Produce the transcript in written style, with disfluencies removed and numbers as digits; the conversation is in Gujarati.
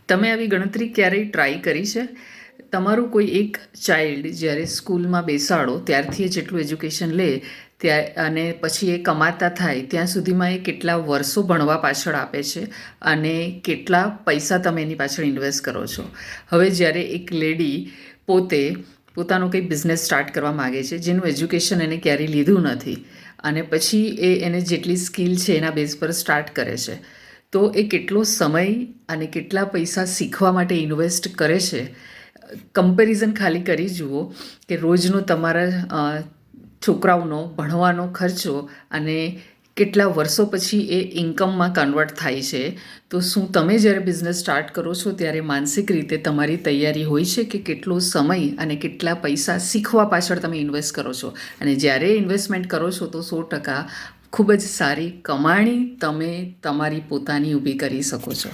તમે આવી ગણતરી ક્યારેય ટ્રાય કરી છે? તમારું કોઈ એક ચાઇલ્ડ જ્યારે સ્કૂલમાં બેસાડો ત્યારથી એ જેટલું એજ્યુકેશન લે અને પછી એ કમાતા થાય ત્યાં સુધીમાં એ કેટલા વર્ષો ભણવા પાછળ આપે છે અને કેટલા પૈસા તમે એની પાછળ ઇન્વેસ્ટ કરો છો. હવે જ્યારે એક લેડી પોતે પોતાનો કંઈ બિઝનેસ સ્ટાર્ટ કરવા માગે છે જેનું એજ્યુકેશન એને ક્યારેય લીધું નથી અને પછી એને જેટલી સ્કિલ છે એના બેઝ પર સ્ટાર્ટ કરે છે, તો એ કેટલો સમય અને કેટલા પૈસા શીખવા માટે ઇન્વેસ્ટ કરે છે. કમ્પેરિઝન ખાલી કરી જુઓ કે રોજનો તમારા છોકરાઓનો ભણવાનો ખર્ચો અને કેટલા વર્ષો પછી એ ઇન્કમમાં કન્વર્ટ થાય છે. તો શું તમે જ્યારે બિઝનેસ સ્ટાર્ટ કરો છો ત્યારે માનસિક રીતે તમારી તૈયારી હોય છે કે કેટલો સમય અને કેટલા પૈસા શીખવા પાછળ તમે ઇન્વેસ્ટ કરો છો? અને જ્યારે ઇન્વેસ્ટમેન્ટ કરો છો તો 100% ખૂબ જ સારી કમાણી તમે તમારી પોતાની ઊભી કરી શકો છો.